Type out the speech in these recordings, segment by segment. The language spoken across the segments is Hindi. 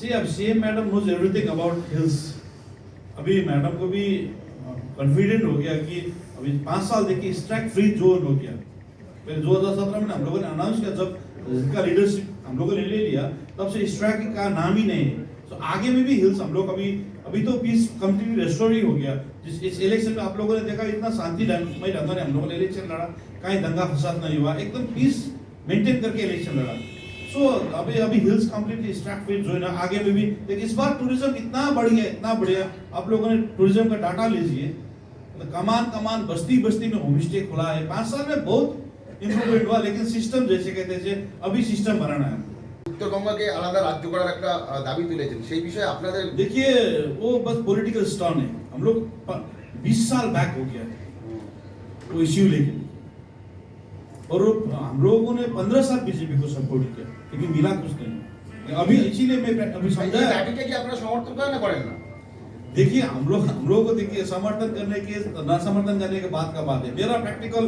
सी अब CM madam knows everything about hills. अभी मैडम को भी कॉन्फिडेंट हो गया कि अभी 5 साल देखिए स्ट्राइक फ्री जोन हो गया। फिर 2017 में हम लोगों ने अनाउंस किया, जब इसका लीडरशिप हम लोगों ने ले लिया, तब से स्ट्राइक का नाम ही नहीं है। तो आगे में भी हिल्स हम लोग अभी तो पीस कंप्लीटली रेस्टोर ही हो गया। इस इलेक्शन में आप लोगों ने देखा इतना शांति मई ढंग से हम लोगों ने इलेक्शन लड़ा, कहीं दंगा फसाद नहीं हुआ, एकदम पीस मेंटेन करके इलेक्शन लड़ा। सो अभी hills completely strike free zone है। आगे में भी देखिए इस बार टूरिज्म इतना बढ़िया। आप लोगों ने टूरिज्म का डाटा लीजिए, कमान बस्ती में होम स्टे खुला है। 5 साल में बहुत इम्प्रूवमेंट हुआ, लेकिन सिस्टम जैसे कहते थे अभी सिस्टम बनाना है। উত্তরবঙ্গকে আলাদা রাজ্য করার একটা দাবি তুলেছেন, সেই বিষয়ে আপনাদের देखिए वो बस पॉलिटिकल स्टर्न है। हम लोग 20 साल बैक हो गया वो इश्यू लेके, और हम लोगों ने 15 साल बीजेपी को सपोर्ट किया, लेकिन मिला कुछ नहीं। अभी इसीलिए मैं अभी समझा দাবিটা কি আপনারা সমর্থন করেন না করেন না? देखिए हम लोग को देखिए समर्थन करने के ना समर्थन करने के बाद का बात है। मेरा प्रैक्टिकल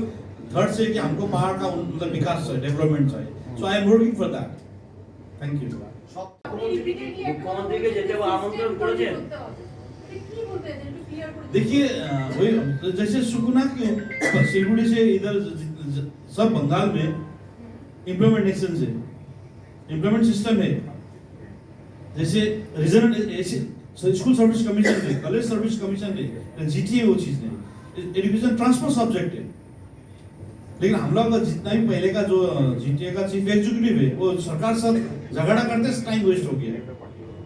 थर्ड से कि हमको पहाड़ का मतलब विकास चाहिए, डेवलपमेंट चाहिए। So I am working for that. Thank you. मुख्यमंत्री के जेते आमंत्रण করেছেন? देखिए वही जैसे सुकुना क्यों सिलगुड़ी से इधर सब बंगाल में इम्प्लीमेंटेशन है, इम्प्लीमेंट सिस्टम है। जैसे रीजनल स्कूल सर्विस कमीशन है, कॉलेज सर्विस कमीशन है, जीटीए वो चीज नहीं, एजुकेशन ट्रांसफर सब्जेक्ट है। लेकिन हम लोग का जितना भी पहले का जो जीटीए का चीफ एग्जीक्यूटिव है, वो सरकार सब झगड़ा करते टाइम वेस्ट हो गया।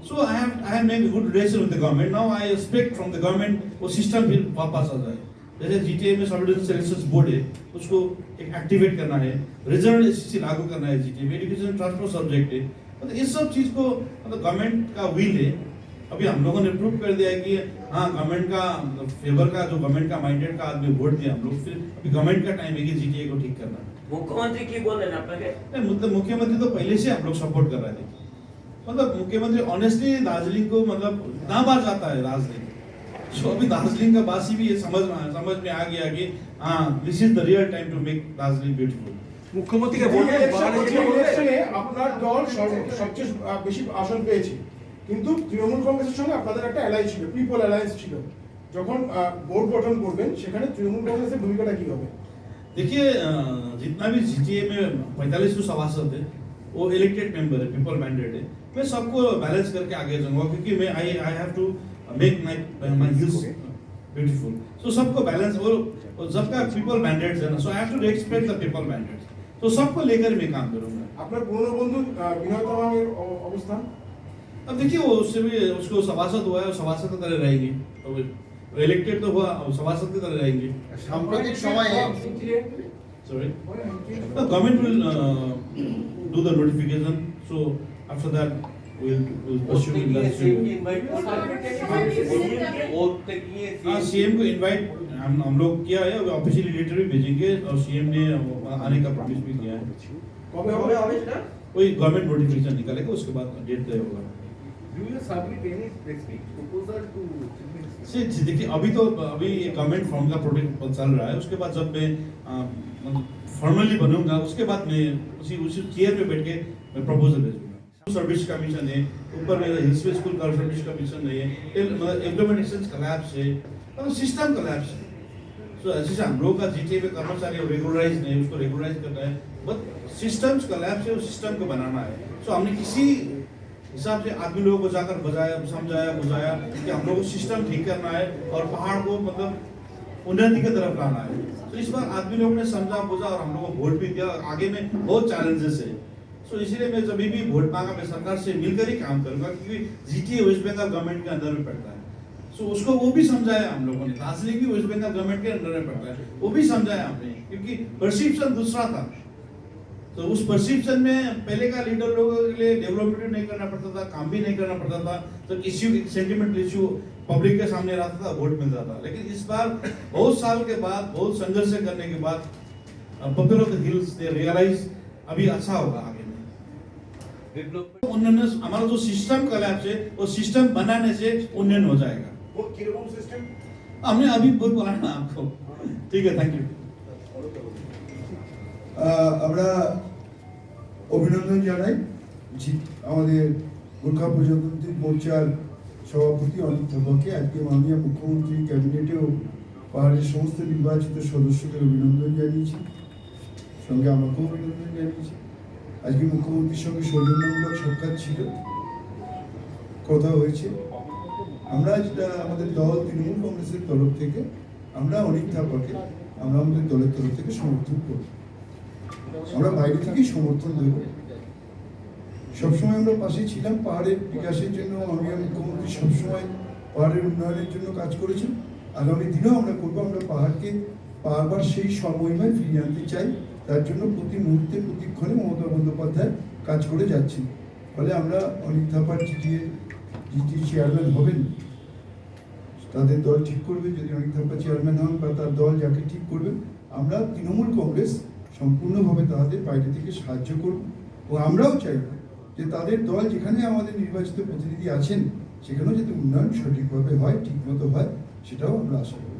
So I have make good relation with the government. Now I expect from the government वो सिस्टम फिर वापस आ जाए। जैसे जीटीए में सब डिविजन सिलेक्शन बोर्ड है, उसको एक एक्टिवेट करना है, रीजनल एससीसी लागू करना है, जीटीए में एजुकेशन ट्रांसफर सब्जेक्ट है। मतलब इस सब चीज को मतलब गवर्नमेंट का विल है। अभी हम लोगों ने प्रूव कर दिया है कि हाँ गवर्नमेंट का फेवर का जो गवर्नमेंट का माइंडेड का आदमी वोट दिया हम लोग। फिर अभी गवर्नमेंट का टाइम है कि जीटीए को ठीक करना। मुख्यमंत्री की बोल रहे आपके? मतलब मुख्यमंत्री तो पहले से हम लोग सपोर्ट कर रहे थे। मतलब मुख्यमंत्री ऑनेस्टली दार्जिलिंग को मतलब इतना बार जाता है दार्जिलिंग। सो अभी दार्जिलिंग का बासी भी ये समझ में आ गया कि हाँ this is the real time to make Darjeeling beautiful. মুখ্যমন্ত্রীকে বললেন ইলেকশনে আপনার দল সবচেয়ে বেশি আসন পেয়েছে, কিন্তু তৃণমূল কংগ্রেসের সঙ্গে আপনাদের একটা অ্যালায়েন্স ছিল, পিপল অ্যালায়েন্স ছিল। যখন বোর্ড গঠন করবেন সেখানে তৃণমূল কংগ্রেসের ভূমিকাটা কি হবে? देखिए जितना भी जीटीए में 45 जो सभासद है वो इलेक्टेड मेंबर है, पीपल मैंडेट है। मैं सबको बैलेंस करके आगे जाऊंगा, क्योंकि मैं I have to make my hills beautiful. So सबको बैलेंस और सबका पीपल मैंडेट्स है ना, so I have to respect the people mandates. तो सबको लेकर मैं काम करूंगा। আপনার পুরনো বন্ধু বিনয় তামাংয়ের অবস্থান? अब देखिए वो उससे भी उसको सभासद हुआ है, वो सभासद की तरह रहेंगे। तो इलेक्टेड तो हुआ, अब सभासद की तरह रहेंगे। সাম্প্রতিক সময়ে Sorry, the government will do the notification. So after that, we'll pursue in that stream. CM को इनवाइट हम लोग किया है, ऑफिशियली लेटर भी भेजेंगे और सीएम ने आने का प्रॉमिस भी किया है। কবে হবে আবেদনটা? कोई गवर्नमेंट नोटिफिकेशन निकालेगा, उसके बाद डेट तय होगा। Do you submit any specific proposal to chief minister? से देखिए अभी गवर्नमेंट फॉर्म का प्रोजेक्ट चल रहा है। उसके बाद जब मैं फॉर्मली बनूंगा, उसके बाद मैं उसी चेयर पे बैठ के मैं प्रपोजल भेजूंगा। सर्विस कमीशन है, ऊपर मेरा हिल्स पे स्कूल का सर्विस कमीशन नहीं है, इम्प्लीमेंटेशन कोलैप्स है, मतलब सिस्टम कोलैप्स है। सो ऐसे हम लोग का जीटीए में कर्मचारी रेगुलराइज नहीं, उसको रेगुलराइज करना है, बट सिस्टम्स कोलैप्स है, उस सिस्टम को बनाना है। सो हमने किसी हिसाब से आदमी लोगों को जाकर बजाया, समझाया, बुझाया कि हम लोग को सिस्टम ठीक करना है और पहाड़ को मतलब उन्नति की तरफ लाना है। तो इस बार आदमी लोगों ने समझा बुझा और हम लोगों को वोट भी दिया। आगे में बहुत चैलेंजेस है। सो इसीलिए मैं जब भी वोट मांगा मैं सरकार से मिलकर ही काम करूंगा, क्योंकि जीटीए वेस्ट बंगाल गवर्नमेंट के अंदर में पड़ता है। सो उसको वो भी समझाया हम लोगों ने, दार्जिलिंग भी वेस्ट बंगाल गवर्नमेंट के अंदर में पड़ता है, वो भी समझाया हमने, क्योंकि परसेप्शन दूसरा था। तो उस परसेप्शन में पहले का लीडर लोगों के लिए डेवलपमेंट नहीं करना पड़ता था, काम भी नहीं करना पड़ता था, तो इश्यू सेंटिमेंटल इश्यू पब्लिक के सामने रहता था, वोट मिलता था। लेकिन इस बार बहुत साल के बाद, बहुत संघर्ष करने के बाद people of the hills they realise अभी अच्छा होगा आगे में। उन्होंने हमारा जो सिस्टम कोलैप्स है, वो सिस्टम बनाने से उन्नयन हो जाएगा। वो किरकम सिस्टम हमने अभी बहुत बोला ना आपको। ठीक है, थैंक यू। আমরা অভিনন্দন জানাই আমাদের গোর্খা প্রজাতান্ত্রিক মোর্চার সভাপতি অনিক থাপাকে আজকে মাননীয় মুখ্যমন্ত্রী ক্যাবিনেটেও পাহাড়ের সমস্ত নির্বাচিত সদস্যদের অভিনন্দন জানিয়েছি, সঙ্গে আমাকেও অভিনন্দন জানিয়েছি। আজকে মুখ্যমন্ত্রীর সঙ্গে সৌজন্যমূলক সাক্ষাৎ ছিল, কথা হয়েছে। আমরা যেটা আমাদের দল তৃণমূল কংগ্রেসের তরফ থেকে আমরা অনিক থাপাকে আমরা আমাদের দলের তরফ থেকে সমর্থন করব, আমরা বাইরে থেকেই সমর্থন দেব। সবসময় আমরা পাশে ছিলাম, পাহাড়ের বিকাশের জন্য মাননীয় মুখ্যমন্ত্রী সবসময় পাহাড়ের উন্নয়নের জন্য কাজ করেছেন, আগামী দিনেও আমরা করবো। আমরা পাহাড়কে বারবার সেই সমমহিমায় ফিরিয়ে আনতে চাই, তার জন্য প্রতি মুহূর্তে প্রতিক্ষণে মমতা বন্দ্যোপাধ্যায় কাজ করে যাচ্ছেন। ফলে আমরা অনিক থাপার জিটিএ চেয়ারম্যান হবেন, তাদের দল ঠিক করবে। যদি অনিক থাপা চেয়ারম্যান হন বা তার দল যাকে ঠিক করবেন, আমরা তৃণমূল কংগ্রেস সম্পূর্ণভাবে তাদের বাইরে থেকে সাহায্য করব। ও আমরাও চাইব যে তাদের দল যেখানে আমাদের নির্বাচিত প্রতিনিধি আছেন সেখানেও যাতে উন্নয়ন সঠিকভাবে হয়, ঠিকমতো হয়, সেটাও আমরা আশা করি।